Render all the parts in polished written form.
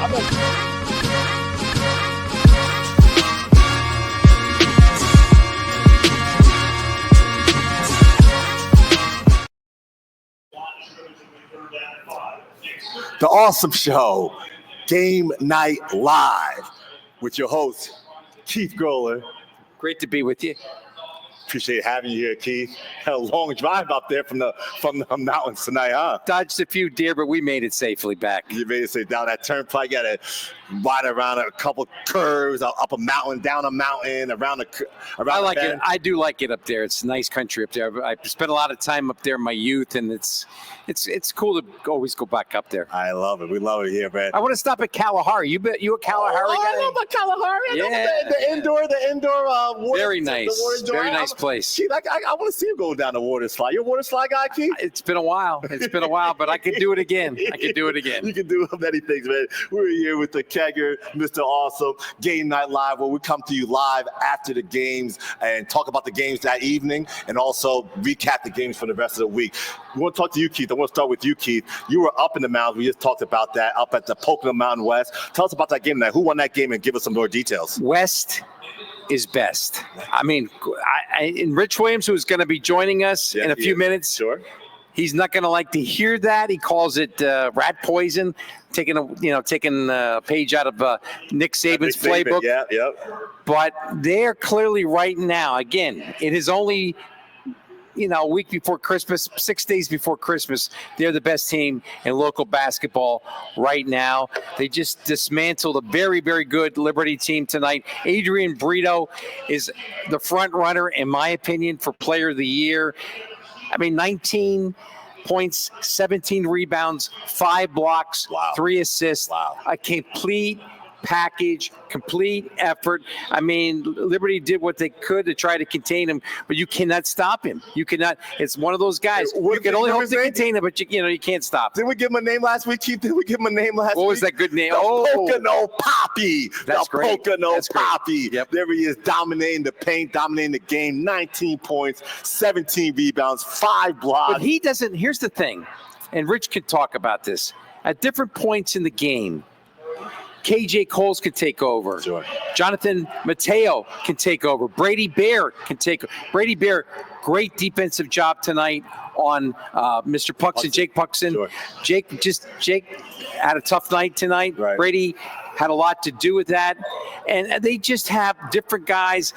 The Awesome Show, Game Night Live, with your host, Keith Groller. Great to be with you. Appreciate having you here, Keith. Had a long drive up there from the mountains tonight, huh? Dodged a few deer, but we made it safely back. You made it safe down that turnpike. You got to ride around a couple curves, up a mountain, down a mountain, around I like it. I do like it up there. It's a nice country up there. I spent a lot of time up there in my youth, and it's cool to always go back up there. I love it. We love it here, man. I want to stop at Kalahari. You a Kalahari guy? I love Kalahari. Yeah. The indoor water. Very nice. Very nice place. Keith, I want to see you go down the water slide. You a water slide guy, Keith? It's been a while, but I could do it again. You can do many things, man. We're here with the Kegger, Mr. Awesome, Game Night Live, where we come to you live after the games and talk about the games that evening and also recap the games for the rest of the week. We want to talk to you, Keith. I want to start with you, Keith. You were up in the mountains. We just talked about that, up at the Pocono Mountain West. Tell us about that game tonight. Who won that game, and give us some more details. West is best. I mean, and Rich Williams, who's going to be joining us in a few minutes. Sure. He's not going to like to hear that. He calls it rat poison, taking a page out of Nick Saban's playbook. Yeah. But they're clearly right now. Again, it is only a week before Christmas, 6 days before Christmas. They're the best team in local basketball right now. They just dismantled a very, very good Liberty team tonight. Adrian Brito is the front runner, in my opinion, for Player of the Year. I mean, 19 points, 17 rebounds, 5 blocks, 3 assists, a complete package, complete effort. I mean, Liberty did what they could to try to contain him, but you cannot stop him. You cannot. It's one of those guys. You can only hope to contain him, but you can't stop him. Didn't we give him a name last week, Keith? What was that good name? Pocono Poppy. That's great. Pocono Poppy. Yep. There he is, dominating the paint, dominating the game. 19 points, 17 rebounds, 5 blocks. But he doesn't. Here's the thing, and Rich could talk about this. At different points in the game, KJ Coles could take over. Sure. Jonathan Mateo can take over. Brady Bear can take over. Brady Bear, great defensive job tonight on Mr. Puxon, Jake Puxon. Sure. Jake had a tough night tonight. Right. Brady had a lot to do with that. And they just have different guys.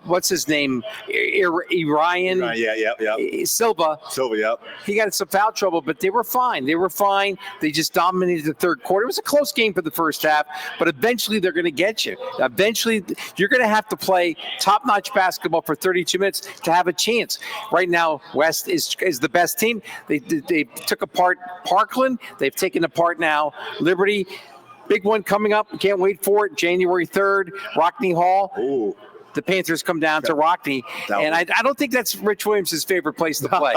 What's his name? Ryan. Yeah. Silva, yep. He got in some foul trouble, but they were fine. They just dominated the third quarter. It was a close game for the first half, but eventually they're going to get you. Eventually, you're going to have to play top-notch basketball for 32 minutes to have a chance. Right now, West is the best team. They took apart Parkland. They've taken apart now Liberty. Big one coming up. Can't wait for it. January 3rd, Rockney Hall. Ooh. The Panthers come down to Rockney, and I don't think that's Rich Williams' favorite place to play.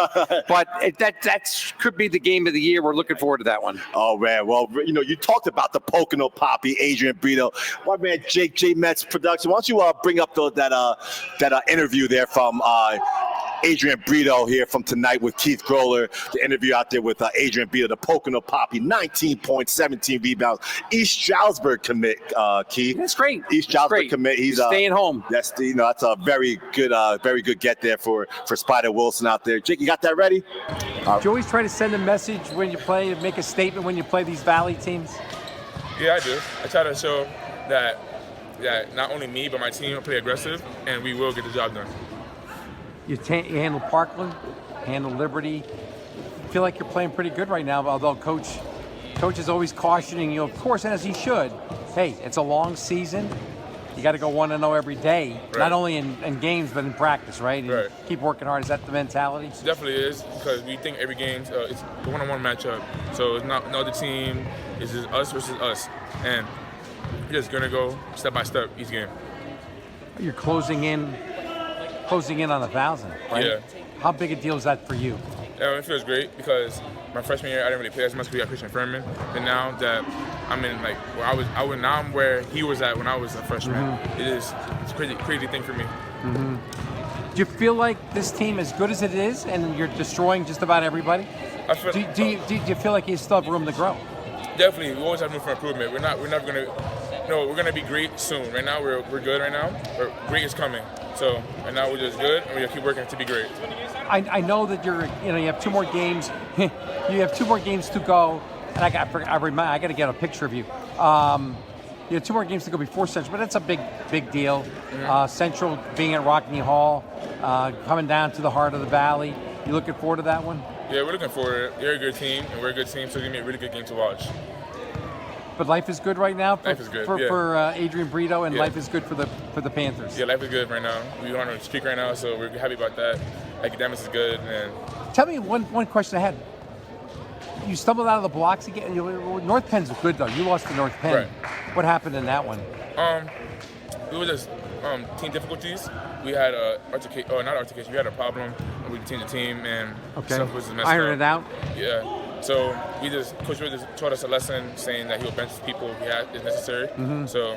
But that could be the game of the year. We're looking forward to that one. Oh, man. Well, you talked about the Pocono Poppy, Adrian Brito. My man, Jake J. Metz production. Why don't you bring up that interview there from Adrian Brito here from tonight with Keith Groller. The interview out there with Adrian Brito, the Pocono Poppy, 19 points, 17 rebounds. East Stroudsburg commit, Keith. That's great. East Stroudsburg commit. He's staying home. That's a very good get there for Spider Wilson out there. Jake, you got that ready? Do you always try to send a message when you play, make a statement when you play these Valley teams? Yeah, I do. I try to show that not only me but my team will play aggressive, and we will get the job done. You handle Parkland, handle Liberty. I feel like you're playing pretty good right now, although Coach is always cautioning you, of course, as he should. Hey, it's a long season. You got to go 1-0 every day, right. Not only in games but in practice, right? And right. Keep working hard. Is that the mentality? It definitely is, because we think every game it's a one-on-one matchup. So it's not no other team. It's just us versus us, and we're just gonna go step by step each game. You're closing in on 1,000, right? Yeah. How big a deal is that for you? It feels great because my freshman year I didn't really play as much because we got Christian Furman, and now that I'm in now I'm where he was at when I was a freshman. Mm-hmm. It's a crazy thing for me. Mm-hmm. Do you feel like this team, as good as it is, and you're destroying just about everybody? Do you feel like you still have room to grow? Definitely, we always have room for improvement. We're never gonna. No, we're gonna be great soon. Right now, we're good. Right now, great is coming. So right now we're just good, and we're gonna keep working to be great. I know that you have 2 more games. You have 2 more games to go, and I got to get a picture of you. You have 2 more games to go before Central, but that's a big deal. Mm-hmm. Central being at Rockney Hall, coming down to the heart of the Valley. You looking forward to that one? Yeah, we're looking forward. They're a good team, and we're a good team, so it's gonna be a really good game to watch. But life is good right now Life is good, for Adrian Brito, and Yeah. life is good for the Panthers. Yeah, life is good right now. We're on a streak right now, so we're happy about that. Academics is good, and Tell me one question I had. You stumbled out of the blocks again. North Penn's good though. You lost to North Penn. Right. What happened in that one? it was just team difficulties. We had not altercation. We had a problem with team to team, and stuff was messed Iron up. it out. Yeah. So Coach Wood just taught us a lesson, saying that he will bench people if necessary. Mm-hmm. So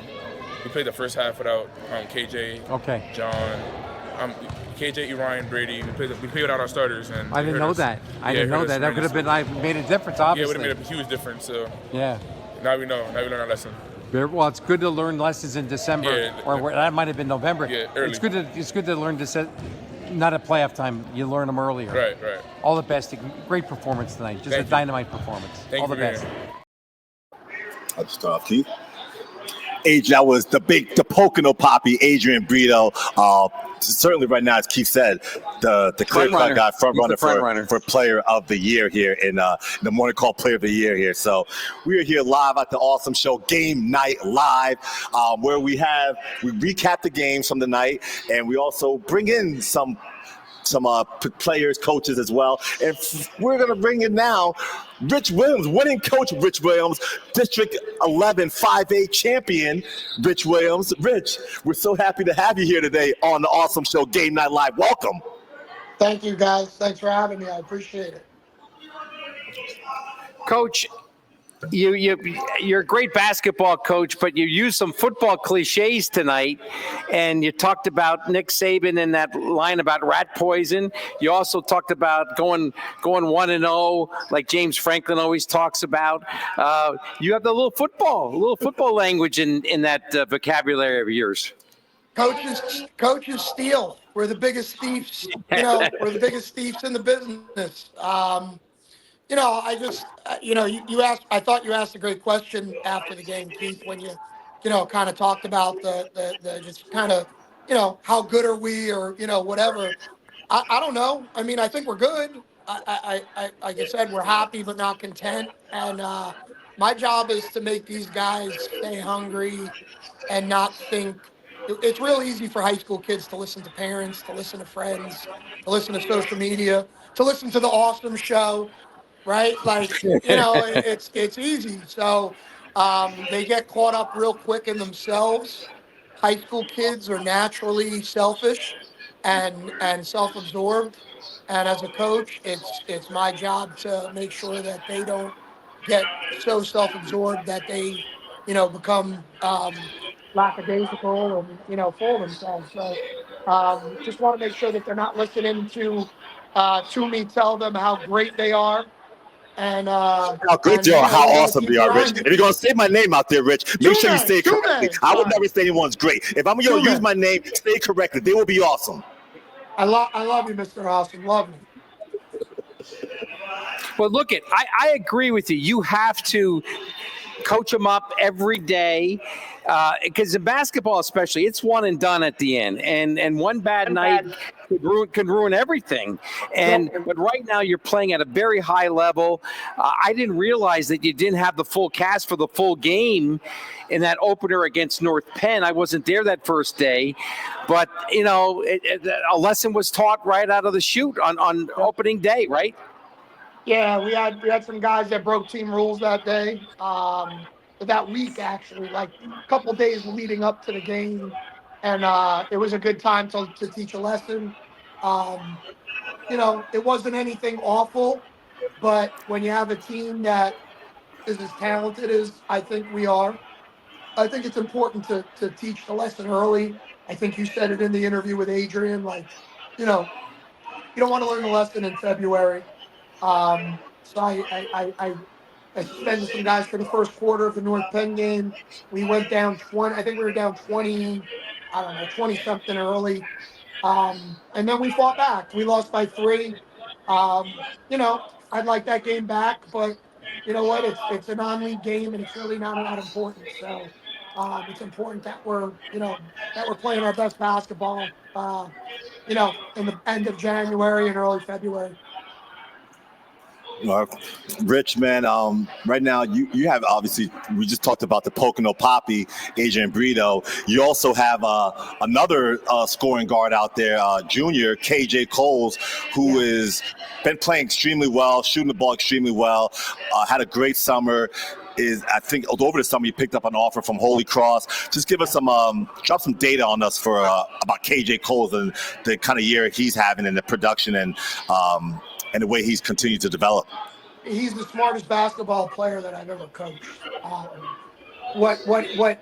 we played the first half without KJ, John, KJ, Ryan, Brady. We played without our starters, and I didn't know that. I didn't know that. That could have been made a difference, obviously. Yeah, it would have made a huge difference. So yeah. now we know. Now we learn our lesson. Well, it's good to learn lessons in December, or that might have been November. Yeah, early. It's good to learn not at playoff time. You learn them earlier. Right. All the best. Great performance tonight. Just a dynamite performance. Thank All you the best. I'll just start off, Keith. That was the Pocono Poppy, Adrian Brito. Certainly right now, as Keith said, the clear-cut guy, front runner for Player of the Year here in the Morning Call Player of the Year here. So we are here live at the Awesome Show, Game Night Live, where we recap the games from the night, and we also bring in some players, coaches as well. And we're going to bring in now Rich Williams, winning coach Rich Williams, District 11 5A champion Rich Williams. Rich, we're so happy to have you here today on the Awesome Show, Game Night Live. Welcome. Thank you, guys. Thanks for having me. I appreciate it. Coach, you're a great basketball coach, but you used some football cliches tonight, and you talked about Nick Saban in that line about rat poison. You also talked about going 1-0, like James Franklin always talks about. You have the little football language in that vocabulary of yours. Coaches steal. We're the biggest thieves. We're the biggest thieves in the business. You asked. I thought you asked a great question after the game, Keith, when you kind of talked about the just kind of, how good are we, or whatever. I don't know. I mean, I think we're good. I like I said, we're happy but not content, and my job is to make these guys stay hungry and not think. It's real easy for high school kids to listen to parents, to listen to friends, to listen to social media, to listen to the Awesome Show. Right? Like, it's easy. So they get caught up real quick in themselves. High school kids are naturally selfish and self-absorbed. And as a coach, it's my job to make sure that they don't get so self-absorbed that they, become lackadaisical and, full of themselves. So just want to make sure that they're not listening to me tell them how great they are. And how great they are, how awesome they are, Rich. If you're going to say my name out there, Rich, make sure you say it correctly. I would never say anyone's great. If I'm going to use my name, say it correctly. They will be awesome. I love you, Mr. Awesome. Love you. Well, look, I agree with you. You have to coach them up every day, because in basketball especially, it's one and done at the end, and one bad night can ruin everything. But right now you're playing at a very high level. I didn't realize that you didn't have the full cast for the full game in that opener against North Penn. I wasn't there that first day, but a lesson was taught right out of the chute on opening day, right? Yeah, we had some guys that broke team rules that day. That week, actually, like a couple days leading up to the game, and it was a good time to teach a lesson. It wasn't anything awful, but when you have a team that is as talented as I think we are, I think it's important to teach the lesson early. I think you said it in the interview with Adrian, like, you don't want to learn the lesson in February. So I I suspended some guys for the first quarter of the North Penn game. We went down 20. I think we were down 20. I don't know, 20 something early. And then we fought back. We lost by 3. You know, I'd like that game back, but you know what? It's a non-league game, and it's really not that important. So it's important that we're playing our best basketball. In the end of January and early February. Uh, Rich, man, right now you have, obviously, we just talked about the Pocono Poppy, Adrian Brito. You also have another scoring guard out there, junior, KJ Coles, who is been playing extremely well, shooting the ball extremely well, had a great summer. I think over the summer you picked up an offer from Holy Cross. Just give us drop some data on us for about KJ Coles and the kind of year he's having in the production and the way he's continued to develop. He's the smartest basketball player that I've ever coached. What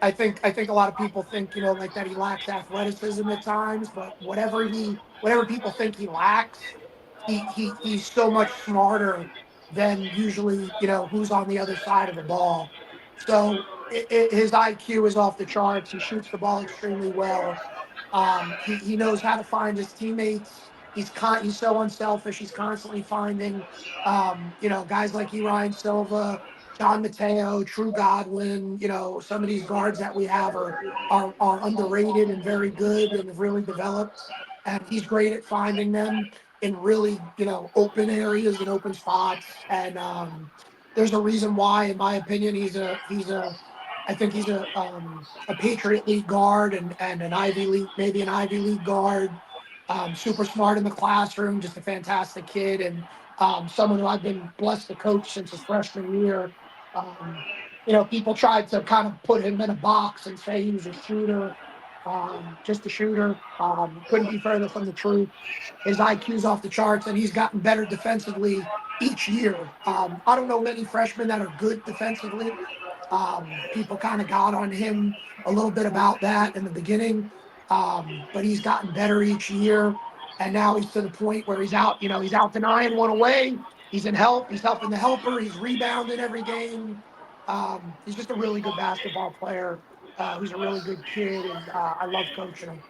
I think a lot of people think, like that he lacks athleticism at times, but whatever people think he lacks, he's so much smarter than usually, who's on the other side of the ball. So his IQ is off the charts. He shoots the ball extremely well. He knows how to find his teammates. He's so unselfish. He's constantly finding, guys like Ryan Silva, John Mateo, True Godwin. Some of these guards that we have are underrated and very good and have really developed. And he's great at finding them in really, open areas and open spots. And there's a reason why, in my opinion, I think he's a Patriot League guard and an Ivy League, maybe an Ivy League guard. Super smart in the classroom, just a fantastic kid, and someone who I've been blessed to coach since his freshman year. People tried to kind of put him in a box and say he was a shooter, just a shooter. Couldn't be further from the truth. His IQ's off the charts, and he's gotten better defensively each year. I don't know many freshmen that are good defensively. People kind of got on him a little bit about that in the beginning, but he's gotten better each year, and now he's to the point where he's out. He's out denying one away. He's in help. He's helping the helper. He's rebounding every game. He's just a really good basketball player. He's a really good kid, and I love coaching him.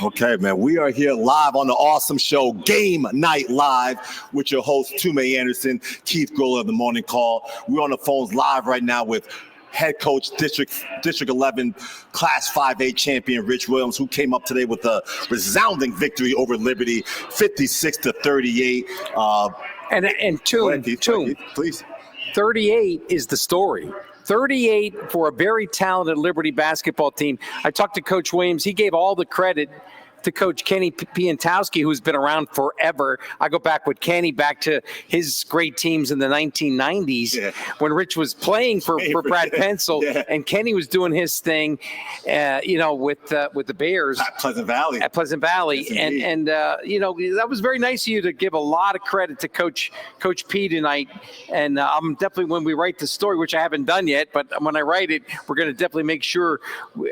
Okay, man, we are here live on the awesome show, Game Night Live, with your host, Tume Anderson, Keith Groller of the Morning Call. We're on the phones live right now with head coach, District 11, Class 5A champion, Rich Williams, who came up today with a resounding victory over Liberty, 56-38. And Toom, please. 38 is the story. 38 for a very talented Liberty basketball team. I talked to Coach Williams. He gave all the credit to Coach Kenny Piantowski, who's been around forever. I go back with Kenny back to his great teams in the 1990s when Rich was playing for Brad Pencil, and Kenny was doing his thing, with the Bears at Pleasant Valley. Yes, and that was very nice of you to give a lot of credit to Coach P tonight. And I'm definitely, when we write the story, which I haven't done yet, but when I write it, we're going to definitely make sure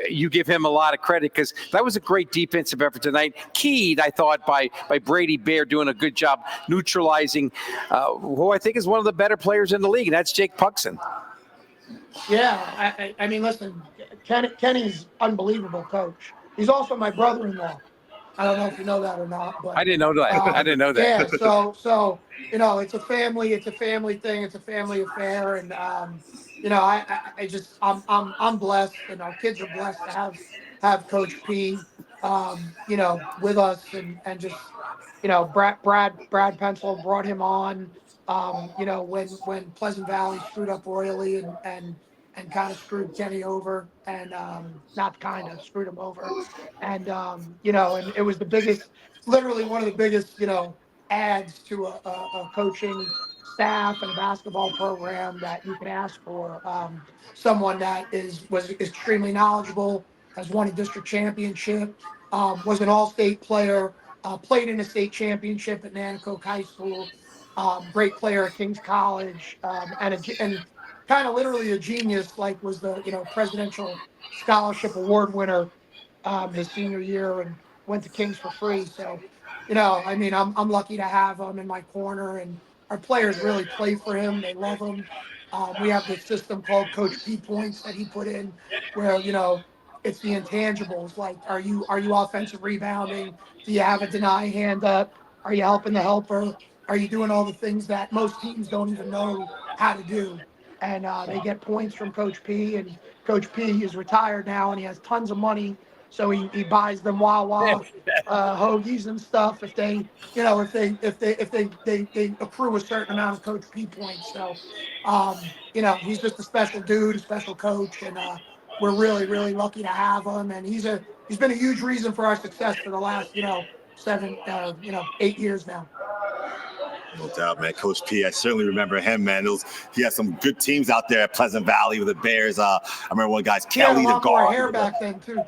you give him a lot of credit, because that was a great defensive effort tonight, keyed, I thought, by Brady Bear, doing a good job neutralizing who I think is one of the better players in the league, and that's Jake Puxon. Yeah, I mean, listen, Kenny's unbelievable coach. He's also my brother-in-law. I don't know if you know that or not, but I didn't know that. I didn't know that. Yeah, so it's a family thing, it's a family affair, and I'm blessed, and our kids are blessed to have Coach P, with us, and just, Brad Pencil brought him on, when Pleasant Valley screwed up royally and kind of screwed Kenny over, and not kind of screwed him over, and and it was literally one of the biggest, adds to a coaching staff and a basketball program that you can ask for. Someone that was extremely knowledgeable, has won a district championship, was an all-state player, played in a state championship at Nanticoke High School, great player at King's College, and kind of literally a genius, like was the presidential scholarship award winner his senior year, and went to King's for free. So, I mean, I'm lucky to have him in my corner, and our players really play for him. They love him. We have this system called Coach P points that he put in, where it's the intangibles. Like, are you offensive rebounding? Do you have a deny hand up? Are you helping the helper? Are you doing all the things that most teams don't even know how to do? And they get points from Coach P. And Coach P is retired now, and he has tons of money, so he buys them Wawa hoagies and stuff if they if they accrue a certain amount of Coach P points. So he's just a special dude, a special coach, and we're really, really lucky to have him. And he's been a huge reason for our success for the last 8 years now. No doubt, man. Coach P, I certainly remember him, man. He had some good teams out there at Pleasant Valley with the Bears. I remember one guy's Kelly, he had a lot the more guard. hair back then too.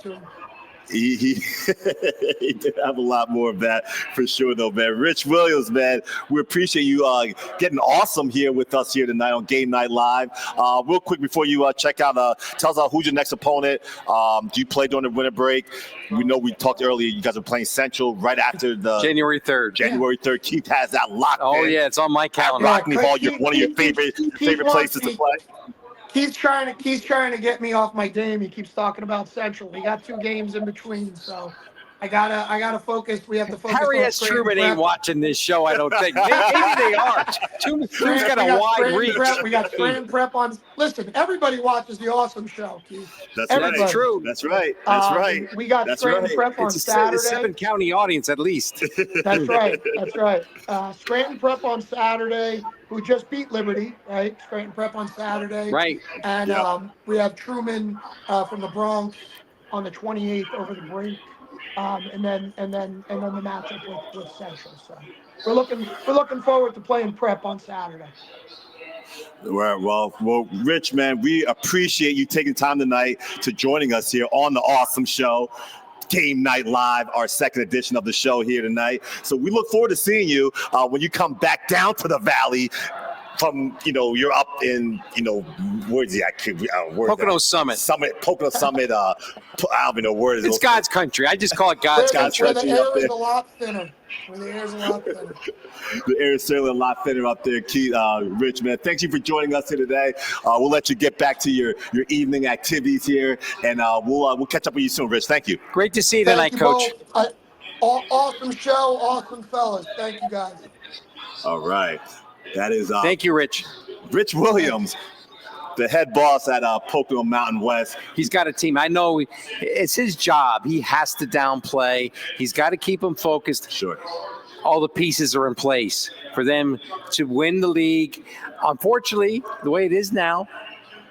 He he did have a lot more of that for sure, though, man. Rich Williams, man, we appreciate you getting awesome here with us here tonight on Game Night Live. Real quick before you check out, tell us who's your next opponent. Do you play during the winter break? We know we talked earlier. You guys are playing Central right after the January 3rd. January 3rd. Keith has that locked. Oh in. yeah, it's on my calendar. Rockney Hall, one of your favorite places to play. Keith's trying to get me off my game. He keeps talking about Central. We got 2 games in between, so I gotta focus. We have to focus. Harry on S. Scranton Truman Prep. ain't watching this show, I don't think. Maybe they are. Truman's got a wide Scranton reach. Prep. We got Scranton Prep on. Listen, everybody watches the awesome show, Keith. That's true. That's right. That's right. We got Scranton Prep on It's a Saturday. 7-county audience at least. That's right. That's right. Scranton Prep on Saturday, who just beat Liberty, right? Scranton Prep on Saturday. Right. And we have Truman from the Bronx on the 28th over the brink. And then the matchup with Central. So we're looking forward to playing Prep on Saturday. Well, Rich, man, we appreciate you taking time tonight to joining us here on the awesome show. Game Night Live, our second edition of the show here tonight. So we look forward to seeing you when you come back down to the Valley. From you're up in where's he at? Pocono Summit. Pocono Summit. I don't even know where it is. It's God's country. I just call it God's country. Where the air is a lot thinner. The air is certainly a lot thinner up there, Keith. Rich, man, thank you for joining us here today. We'll let you get back to your evening activities here, and we'll catch up with you soon, Rich. Thank you. Great to see you tonight, Coach. Awesome show, awesome fellas. Thank you, guys. All right. That is thank you, Rich. Rich Williams, the head boss at Pocono Mountain West. He's got a team. I know it's his job. He has to downplay. He's got to keep them focused. Sure. All the pieces are in place for them to win the league. Unfortunately, the way it is now,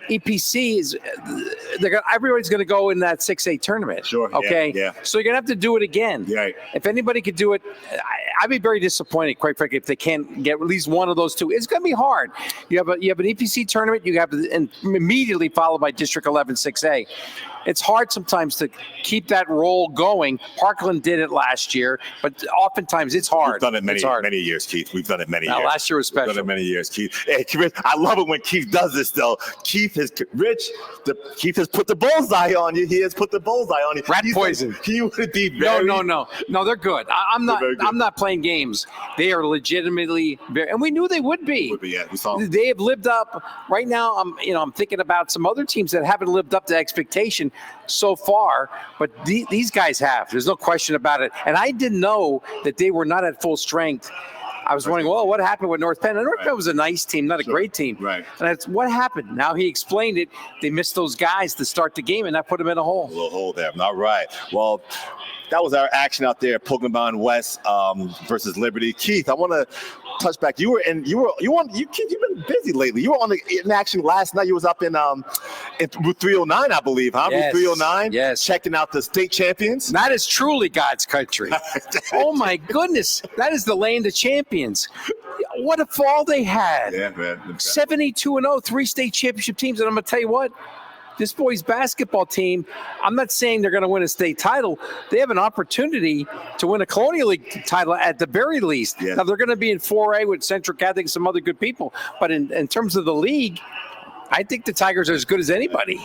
EPC is everybody's going to go in that 6A tournament. Sure. Okay. Yeah. So you're going to have to do it again. Right. If anybody could do it, I'd be very disappointed, quite frankly, if they can't get at least one of those 2. It's going to be hard. You have an EPC tournament. You have to immediately followed by District 11 6A. It's hard sometimes to keep that roll going. Parkland did it last year, but oftentimes it's hard. We've done it many years, Keith. We've done it many years. Last year was special. We've done it many years, Keith. Hey, I love it when Keith does this, though. Keith has put the bullseye on you. He has put the bullseye on you. Rat poison. He would be very. No. They're good. I'm not playing games. They are legitimately very, and we knew they would be. Yeah, we saw them. They have lived up. Right now, I'm thinking about some other teams that haven't lived up to expectation so far, but these guys have. There's no question about it. And I didn't know that they were not at full strength. I was wondering, well, what happened with North Penn? And North Penn was a nice team, not a great team. Right. And that's what happened. Now he explained it. They missed those guys to start the game, and that put them in a hole. A little hole there. All right. Well, that was our action out there at Pocono Mountain West versus Liberty. Keith, I want to touch back. Keith, you've been busy lately. You were in action last night. You was up in Route 309, I believe, huh? Yes. Route 309. Yes. Checking out the state champions. That is truly God's country. Oh my goodness. That is the land of champions. What a fall they had. Yeah, man. 72-0, 3 state championship teams. And I'm going to tell you what, this boys basketball team, I'm not saying they're going to win a state title. They have an opportunity to win a Colonial League title at the very least. Yeah. Now, they're going to be in 4A with Central Catholic and some other good people. But in terms of the league, I think the Tigers are as good as anybody.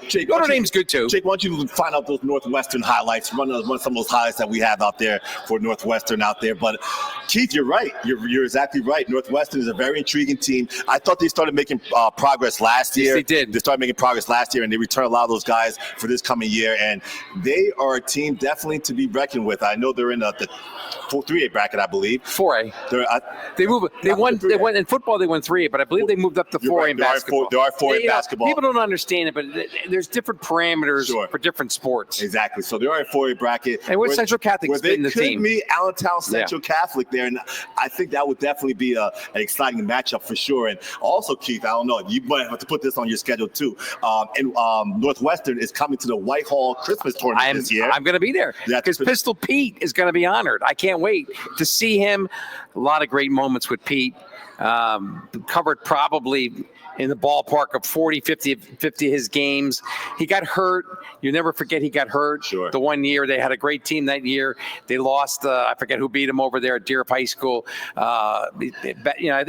Jake, Notre Dame's good too. Jake, why don't you find out those Northwestern highlights? Run some of those highlights that we have out there for Northwestern out there. But Keith, you're right. You're exactly right. Northwestern is a very intriguing team. I thought they started making progress last year. Yes, they did. They started making progress last year, and they returned a lot of those guys for this coming year. And they are a team definitely to be reckoned with. I know they're in the 3A bracket, I believe. 4A. They won in football. They won 3A, but I believe they moved up to 4A right. in basketball. There are 4A basketball. People don't understand it, but there's different parameters for different sports. Exactly. So they are a 4A bracket. And where Central Catholic's been the team. Meet Allentown Central Catholic there, and I think that would definitely be an exciting matchup for sure. And also, Keith, I don't know, you might have to put this on your schedule too. Northwestern is coming to the Whitehall Christmas tournament this year. I'm going to be there because Pistol Pete is going to be honored. I can't wait to see him. A lot of great moments with Pete. Covered probably in the ballpark of 50 of his games. He got hurt. You never forget he got hurt. Sure. The one year they had a great team that year. They lost, I forget who beat him over there at Deer High School. I think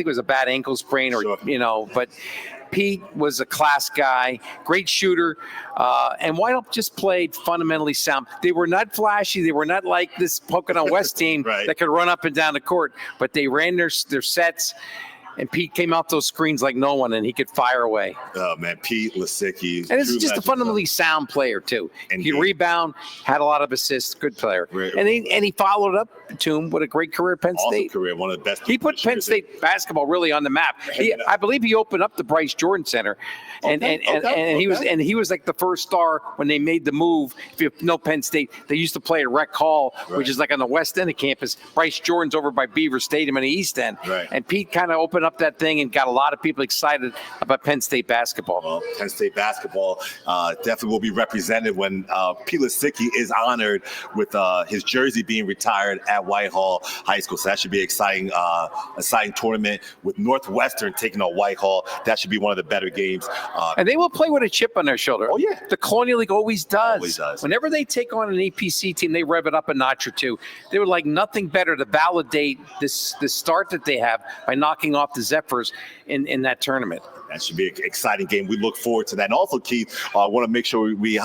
it was a bad ankle sprain but Pete was a class guy, great shooter, and Whitehall just played fundamentally sound. They were not flashy. They were not like this Pocono West team that could run up and down the court, but they ran their sets. And Pete came out those screens like no one, and he could fire away. Oh, man, Pete Lasicki. And it's just a fundamentally sound player, too. He rebound, had a lot of assists, good player. Right. And he followed up to him with a great career at Penn State. Awesome career, one of the best. He put Penn State basketball really on the map. I believe he opened up the Bryce Jordan Center. And he was like the first star when they made the move. If you know Penn State, they used to play at Rec Hall, which is like on the west end of campus. Bryce Jordan's over by Beaver Stadium in the east end. Right. And Pete kind of opened up that thing and got a lot of people excited about Penn State basketball. Well, Penn State basketball definitely will be represented when Pete Lasicki is honored with his jersey being retired at Whitehall High School. So that should be exciting tournament with Northwestern taking on Whitehall. That should be one of the better games. And they will play with a chip on their shoulder. Oh, yeah. The Colonial League always does. Always does. Whenever they take on an APC team, they rev it up a notch or two. They would like nothing better to validate this start that they have by knocking off the Zephyrs in that tournament. That should be an exciting game. We look forward to that. And also, Keith, I want to make sure we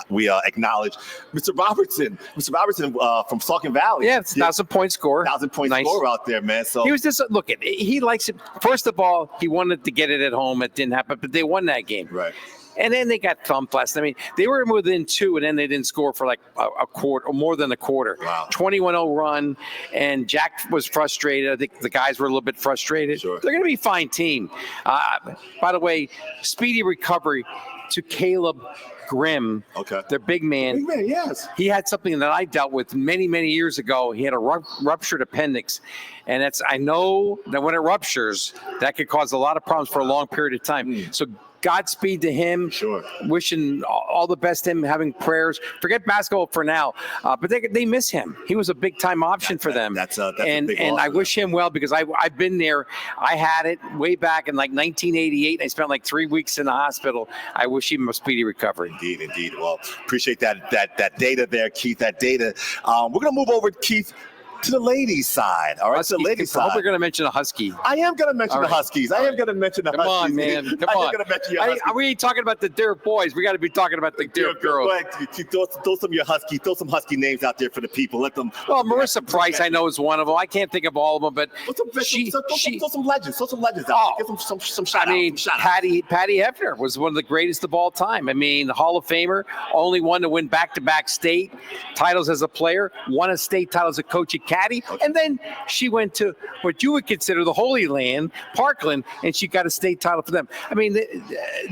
acknowledge Mr. Robertson. Mr. Robertson from Saucon Valley. Yeah, it's 1,000-point scorer. 1,000-point Nice. scorer out there, man. So he was just he likes it. First of all, he wanted to get it at home. It didn't happen, but they won that game. Right. And then they got thumped last. I mean, they were within 2, and then they didn't score for like a quarter or more than a quarter. Wow. 21-0 run, and Jack was frustrated. I think the guys were a little bit frustrated. Sure. They're going to be a fine team. By the way, speedy recovery to Caleb Grimm, their big man. Big man, yes. He had something that I dealt with many, many years ago. He had a ruptured appendix. And I know that when it ruptures, that could cause a lot of problems for a long period of time. So Godspeed to him. Sure. Wishing all the best to him, having prayers. Forget basketball for now, but they miss him. He was a big time option for them. That's a big and loss I for wish him well because I've been there. I had it way back in like 1988. I spent like 3 weeks in the hospital. I wish him a speedy recovery. Indeed. Well, appreciate that data there, Keith. That data. We're gonna move over, Keith, to the ladies' side. All right, to the ladies' side. I hope you're going to mention a Husky. I am going to mention the Huskies. I am going to mention the Huskies. Come on, man. Come on. I'm going to mention your Huskies. Are we talking about the Derek boys? We got to be talking about the Derek girls. Go ahead. Throw some of your Husky. Throw some Husky names out there for the people. Let them. Well, Marissa Price, I know, is one of them. I can't think of all of them, but throw some legends. Throw some legends out. Give them some shout outs. Patty Hefner was one of the greatest of all time. I mean, Hall of Famer, only one to win back-to-back state titles as a player, won a state title as a coach at Caddy, and then she went to what you would consider the Holy Land, Parkland, and she got a state title for them. I mean,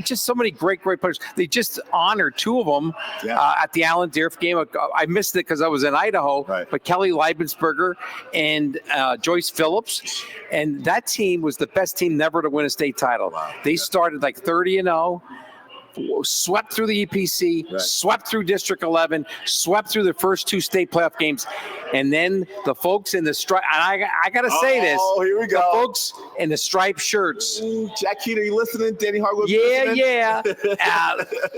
just so many great players. They just honored 2 of them at the Allen Deerf game. I missed it because I was in Idaho, but Kelly Leibensberger and Joyce Phillips, and that team was the best team never to win a state title. Wow. They started like 30-0. Swept through the EPC, swept through District 11, swept through the first 2 state playoff games, and then the folks in the stripe. And I got to say this. Oh, here we go. The folks in the striped shirts. Jack Keaton, are you listening? Danny Harwood. Yeah.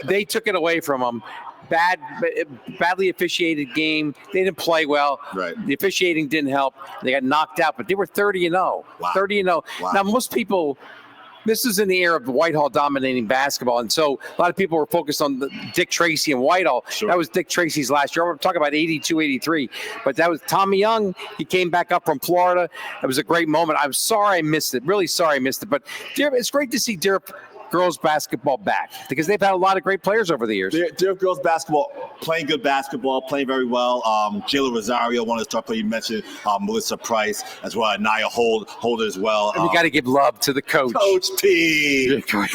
They took it away from them. Badly officiated game. They didn't play well. Right. The officiating didn't help. They got knocked out, but they were 30-0. Wow. 30-0. Wow. Now most people this is in the era of Whitehall dominating basketball, and so a lot of people were focused on Dick Tracy and Whitehall. Sure. That was Dick Tracy's last year. We're talking about 82, 83. But that was Tommy Young. He came back up from Florida. It was a great moment. I'm sorry I missed it. Really sorry I missed it. But it's great to see Deer girls basketball back because they've had a lot of great players over the years. Deer girls basketball, playing good basketball, playing very well. Jayla Rosario, one of the star players you mentioned, Melissa Price, as well as Nia Holder as well. And you got to give love to the coach. Coach P. Coach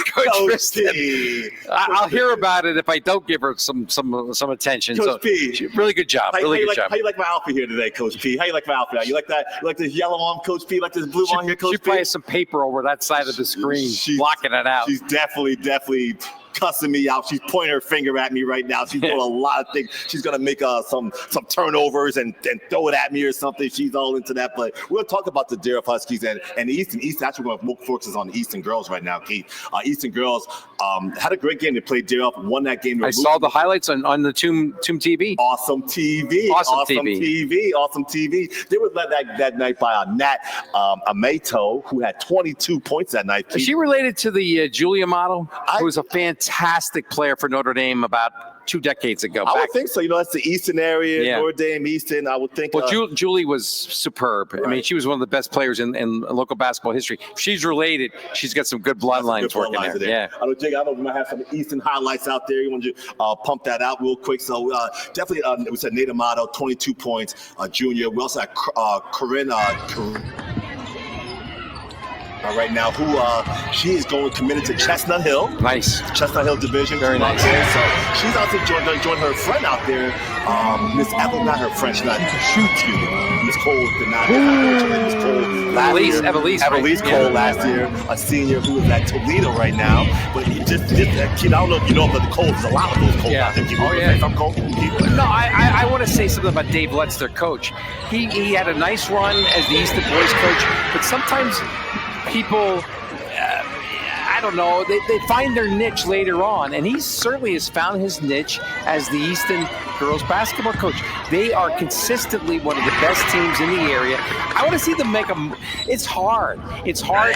P. I'll hear about it if I don't give her some attention. Coach P. Really good job. Really good job. How you like my outfit here today, Coach P? How you like my outfit? You like that? You like this yellow on, Coach P? You like this blue on here, Coach P? She probably has some paper over that side of the screen, blocking it out. She's definitely cussing me out. She's pointing her finger at me right now. She's doing a lot of things. She's gonna make some turnovers and throw it at me or something. She's all into that. But we'll talk about the Deer Huskies and Easton. Easton actually going to focus on the Easton girls right now, Keith. Easton girls had a great game. They played Deer up, won that game. I saw the highlights on the Toom TV. Awesome TV. Awesome TV. They were led that night by Nat Amato, who had 22 points that night. Is she related to the Julia model? Who was a fantastic player for Notre Dame about 2 decades ago. I would think so. That's the Eastern area, Yeah. Notre Dame, Easton. I would think. Well, Julie was superb. Right. I mean, she was one of the best players in local basketball history. If she's related, she's got some good bloodlines working there. Yeah. I know, Jake, I know we might have some Eastern highlights out there. You want to pump that out real quick? So definitely, we said Nate Amato, 22 points, junior. We also had Corinne. Right now, who she is committed to Chestnut Hill. Nice. Chestnut Hill Division. Very nice. So she's out there join her friend out there. Miss Evelyn, not her friend. She's not. Excuse me. Miss Cole did not. Miss Cole last year. Evelise Cole last year, a senior who is at Toledo right now. But just Keith, I don't know if you know, but the Coles, there's a lot of those Coles out there. Oh, yeah. Some Coles. No, I want to say something about Dave Lutz, their coach. He had a nice run as the Easton boys coach, but sometimes people, I don't know, they find their niche later on, and he certainly has found his niche as the Easton girls basketball coach. They are consistently one of the best teams in the area. I want to see them make them. It's hard. It's hard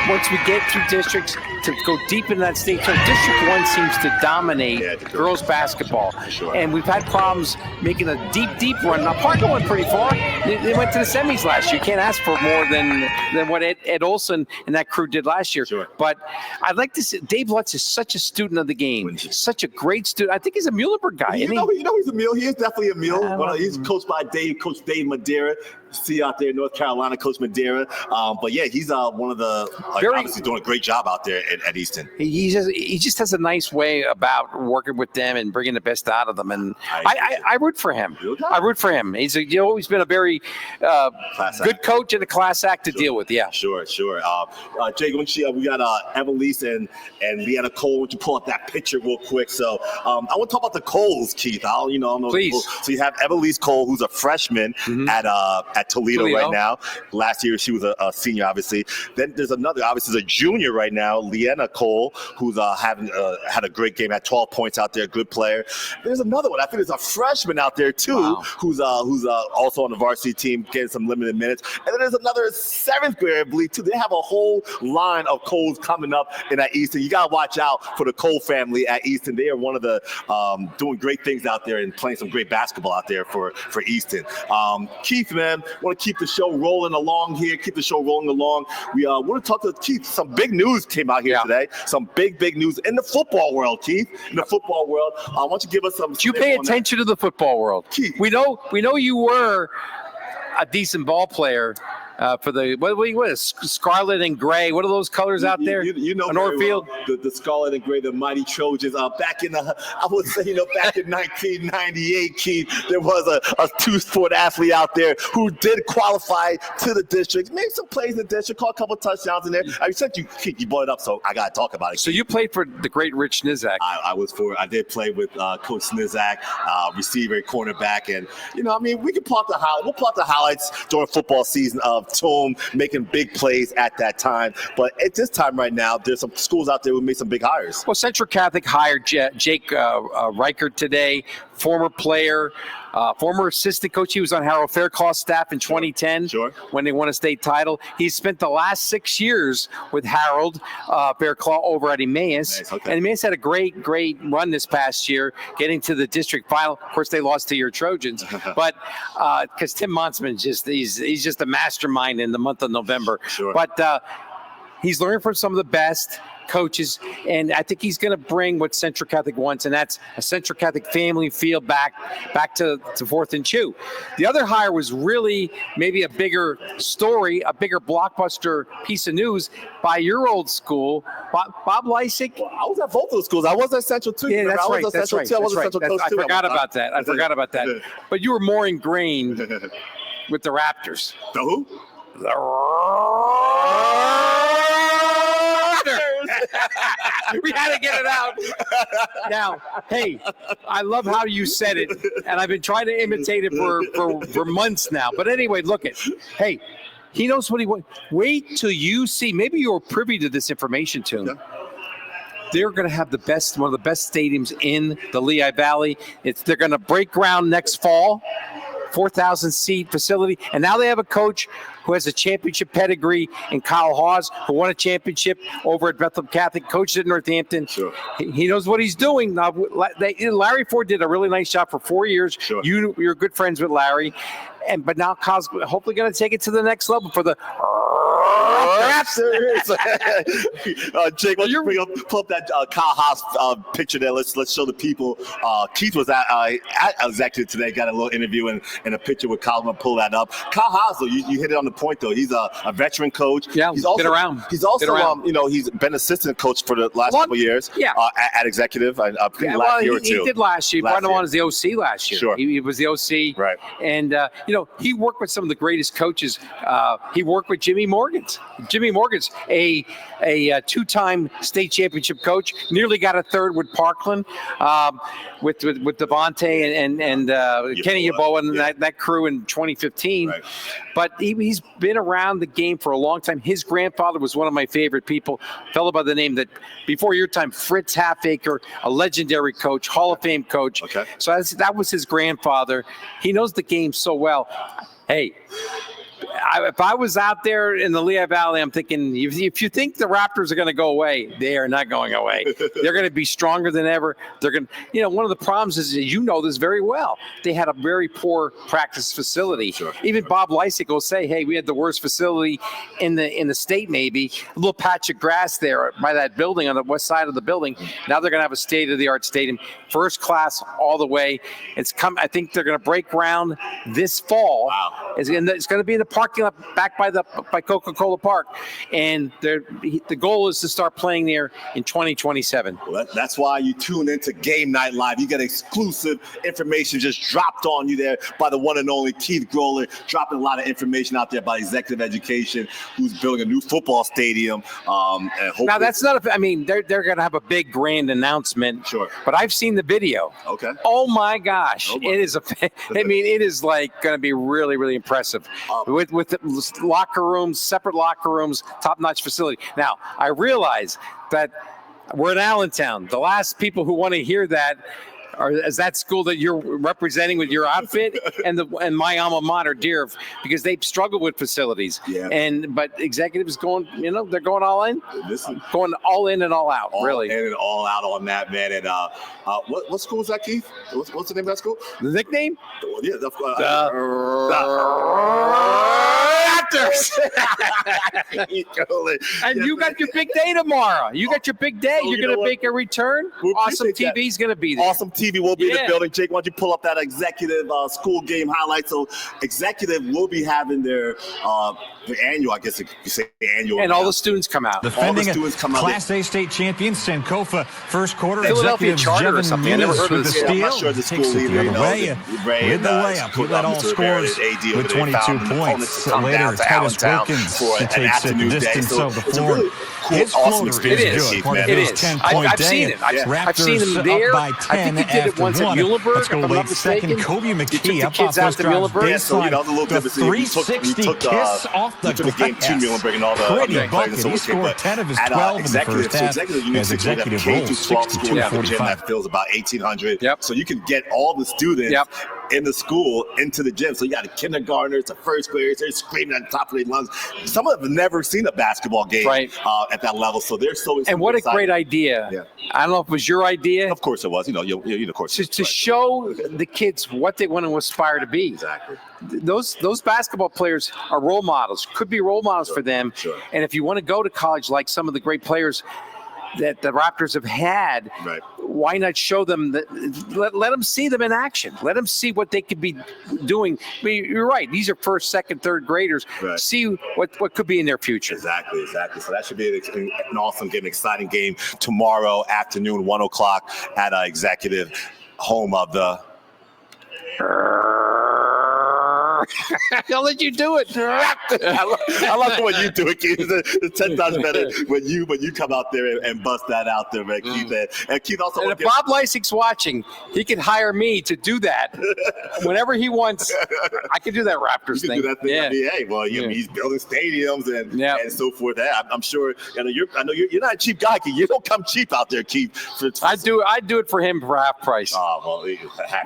once we get through districts to go deep into that state. So District 1 seems to dominate girls basketball. Sure. And we've had problems making a deep run. Now, Parker went pretty far. They went to the semis last year. You can't ask for more than what Ed Olson and that crew did last year. Sure. But I'd like to see, Dave Lutz is such a student of the game, such a great student. I think he's a Muhlenberg guy. You know he's a mule. He is definitely a mule. He's coached by Coach Dave Madeira. See out there in North Carolina, Coach Madeira. But yeah, he's one of the obviously doing a great job out there at Easton. He just has a nice way about working with them and bringing the best out of them, and I root for him. I root for him. He's always been a very good coach and a class act to deal with. Yeah, sure. Jake, we got Evelise and Leanna Cole. Would you pull up that picture real quick? So I want to talk about the Coles, Keith. I don't know. Please. So you have Evelise Cole, who's a freshman at Toledo right now. Last year she was a senior, obviously. Then there's another, obviously, a junior right now, Leanna Cole, who's had a great game, had 12 points out there, good player. There's another one. I think there's a freshman out there too, who's also on the varsity team, getting some limited minutes. And then there's another 7th grader, I believe, too. They have a whole line of Coles coming up in that Easton. You gotta watch out for the Cole family at Easton. They are one of the doing great things out there and playing some great basketball out there for Easton. Keith, man, want to keep the show rolling along here. We want to talk to Keith. Some big news came out here today. Some big news in the football world, Keith. In the football world, why don't you give us some? Do you pay attention to the football world, Keith? We know you were a decent ball player. For the what is scarlet and gray? What are those colors out there? You know, on Northfield, the scarlet and gray, the mighty Trojans. Back in back in 1998, Keith, there was a 2-sport athlete out there who did qualify to the district, made some plays in the district, caught a couple touchdowns in there. I said you brought it up, so I gotta talk about it. So you played for the great Rich Nizak. I did play with Coach Nizak, receiver, cornerback, and we can pull out the highlights. We'll pull out the highlights during football season of Toom making big plays at that time. But at this time right now, there's some schools out there who made some big hires. Well, Central Catholic hired Jake Reichert today, former player, former assistant coach. He was on Harold Faircloth's staff in 2010 when they won a state title. He spent the last 6 years with Harold Faircloth over at Emmaus. Nice, okay. And Emmaus had a great run this past year, getting to the district final. Of course, they lost to your Trojans, but because Tim Monsman he's just a mastermind in the month of November. Sure. But he's learned from some of the best coaches, and I think he's going to bring what Central Catholic wants, and that's a Central Catholic family feel back to 4th and Chew. The other hire was really maybe a bigger story, a bigger blockbuster piece of news by your old school, Bob Lysick. I was at both of those schools. I was at Central too. Yeah, that's right. That's right. I was a Central coach too. I forgot about that. But you were more ingrained with the Raptors. The who? The we had to get it out. Now, hey, I love how you said it, and I've been trying to imitate it for months now. But anyway, look at, hey, he knows what he wants. Wait till you see. Maybe you're privy to this information, Toon. Yeah. They're going to have one of the best stadiums in the Lehigh Valley. They're going to break ground next fall. 4,000 seat facility, and now they have a coach who has a championship pedigree in Kyle Hawes, who won a championship over at Bethlehem Catholic, coached at Northampton. Sure. He knows what he's doing. Now, Larry Ford did a really nice job for 4 years. Sure. You're good friends with Larry, but now Kyle's hopefully going to take it to the next level for the Raptors. Jake, why don't you pull up that Kyle Haas picture there? Let's show the people. Keith was at Executive today, got a little interview and a picture with Kyle. I'm going to pull that up. Kyle Haas, though, you hit it on the point, though. He's a veteran coach. Yeah, he's also been around. He's also, he's been assistant coach for the last couple of years. Yeah. At Executive. Last year or two. He did last year. Brought him on as the OC last year. Sure. He was the OC. Right. And, he worked with some of the greatest coaches. He worked with Jimmy Morgans. Jimmy Morgan's a two-time state championship coach. Nearly got a third with Parkland, with Devontae and Kenny Yeboah and that crew in 2015. Right. But he's been around the game for a long time. His grandfather was one of my favorite people, a fellow by the name that before your time, Fritz Halfacre, a legendary coach, Hall of Fame coach. Okay. So that was his grandfather. He knows the game so well. Hey. If I was out there in the Lehigh Valley, I'm thinking, if you think the Raptors are going to go away, they are not going away. They're going to be stronger than ever. They're going to, one of the problems is, this very well, they had a very poor practice facility. Sure. Even Bob Lysick will say, hey, we had the worst facility in the state, maybe. A little patch of grass there by that building on the west side of the building. Now they're going to have a state-of-the-art stadium, first class all the way. I think they're going to break ground this fall. Wow. It's going to be in the parking lot back by Coca-Cola Park, and the goal is to start playing there in 2027. Well, that's why you tune into Game Night Live. You get exclusive information just dropped on you there by the one and only Keith Groller, dropping a lot of information out there about executive education, who's building a new football stadium. Now that's not. They're going to have a big grand announcement. Sure. But I've seen the video. Okay. Oh my gosh, it is it is like going to be really, really impressive. With the locker rooms, separate locker rooms, top-notch facility. Now, I realize that we're in Allentown. The last people who want to hear that is that school that you're representing with your outfit and my alma mater, Deer, because they've struggled with facilities. Yeah. But executives going, they're going all in. Going all in and all out, really. All in and all out on that, man. And what school is that, Keith? What's the name of that school? The nickname? Yeah, the Raptors. And you got your big day tomorrow. You got your big day. You're going to make a return. Awesome TV is going to be there. Awesome TV will be in the building. Jake, why don't you pull up that executive school game highlight? So executive will be having their the annual, I guess you say annual. And all the students come out. Defending Class A state champion, Sankofa, first quarter. Philadelphia Charter or something. I never heard of this school. I'm not sure the school either. With the layup, he led all scores with 22 points. Later, Titus Wilkins takes it the distance of the floor. His awesome experience is good. It is. I've seen it. I've seen him there. I think he did it once at Muhlenberg. Let's go late second. Kobe McKee up off those drives. Yeah, so the little difference is 360 kiss off the game to Muhlenberg and all the pretty bucket. He scored 10 of his 12 in the first half. As executive role, 62-45. That fills about 1,800. Yep. So you can get all the students in the school into the gym. So you got the kindergartners, the first graders, they're screaming at the top of their lungs. Some of them have never seen a basketball game at that level. So they're so And what excited. a great idea. Yeah. I don't know if it was your idea. Of course it was. Of course. To show the kids what they want to aspire to be. Exactly. Those basketball players are role models, could be role models for them. Sure. And if you want to go to college like some of the great players that the Raptors have had, why not show them that? Let them see them in action. Let them see what they could be doing. I mean, you're right. These are first, second, third graders. Right. See what could be in their future. Exactly. So that should be an awesome game, exciting game tomorrow afternoon, 1 o'clock at Executive, home of the. I'll let you do it. I love the way you do it, Keith. It's 10 times better when you come out there and bust that out there, man, Keith. And Keith also. And if Bob Lysik's watching, he can hire me to do that whenever he wants. I can do that Raptors thing. Do that thing. Yeah. Hey, well, he's building stadiums and so forth. I'm sure. I know you're not a cheap guy, Keith. You don't come cheap out there, Keith. I'd do it for him for half price. Oh well,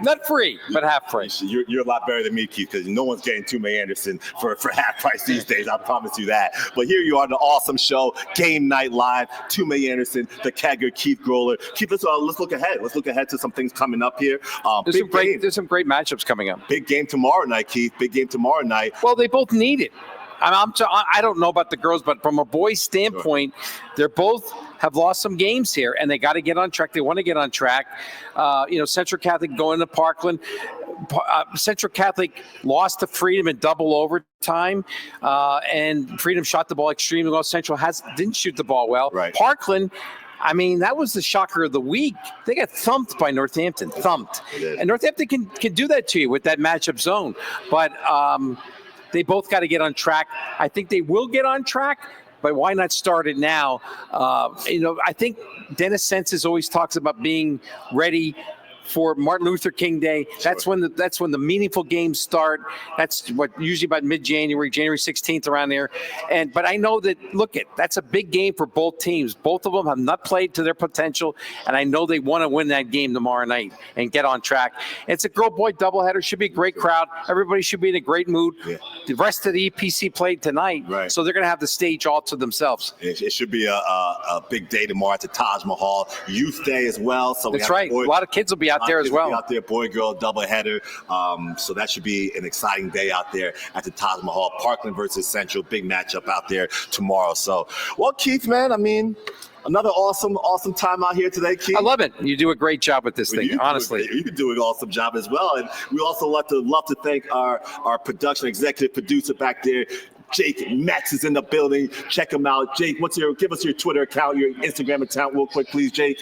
not free, but half price. You're a lot better than me, Keith, because no one's getting Tume Anderson for half price these days. I promise you that. But here you are, the awesome show, Game Night Live. Tume Anderson, the Kegger, Keith Groller. Keith, let's look ahead. Let's look ahead to some things coming up here. There's some great matchups coming up. Big game tomorrow night, Keith. Big game tomorrow night. Well, they both need it. I don't know about the girls, but from a boys' standpoint, They're both have lost some games here, and they got to get on track. They want to get on track. Central Catholic going to Parkland. Central Catholic lost to Freedom in double overtime, and Freedom shot the ball extremely well. Central didn't shoot the ball well. Right. Parkland, I mean, that was the shocker of the week. They got thumped by Northampton, and Northampton can do that to you with that matchup zone. But they both got to get on track. I think they will get on track. But why not start it now? I think Dennis Senses always talks about being ready for Martin Luther King Day. That's when the meaningful games start. That's usually about mid-January, January 16th, around there. But I know that that's a big game for both teams. Both of them have not played to their potential, and I know they want to win that game tomorrow night and get on track. It's a girl-boy doubleheader. Should be a great crowd. Everybody should be in a great mood. Yeah. The rest of the EPC played tonight, so they're going to have the stage all to themselves. It should be a big day tomorrow at the Taj Mahal. Youth Day as well. So that's right. A lot of kids will be out there as well. Out there, boy-girl doubleheader. So that should be an exciting day out there at the Taj Mahal. Parkland versus Central, big matchup out there tomorrow. So, well, Keith, man, I mean, another awesome time out here today, Keith. I love it. You do a great job with this thing, honestly. You do an awesome job as well. And we also love to thank our production executive producer back there. Jake Metz is in the building. Check him out. Jake, give us your Twitter account, your Instagram account real quick, please, Jake.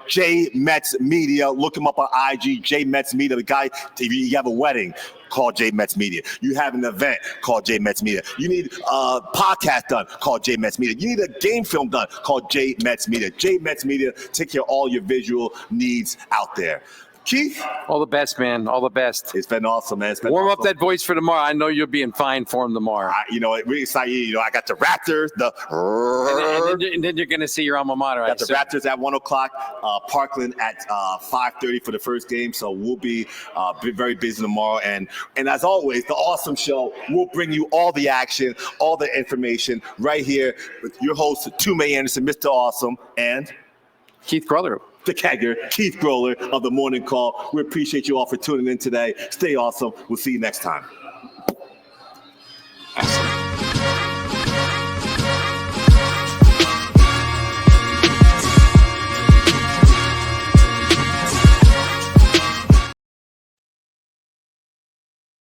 J Metz Media. Look him up on IG, J Metz Media. The guy, if you have a wedding, call J Metz Media. You have an event, call J Metz Media. You need a podcast done, call J Metz Media. You need a game film done, call J Metz Media. J Metz Media, take care of all your visual needs out there. Keith? All the best, man. All the best. It's been awesome, man. Warm up that voice for tomorrow. I know you'll be in fine form tomorrow. We're excited. I got the Raptors. And then you're going to see your alma mater. Got the Raptors at 1 o'clock. Parkland at 5:30 for the first game. So we'll be very busy tomorrow. And as always, the awesome show will bring you all the action, all the information right here with your host, Tume Anderson, Mr. Awesome, and Keith Groller. The Kegger, Keith Groller of the Morning Call. We appreciate you all for tuning in today. Stay awesome. We'll see you next time.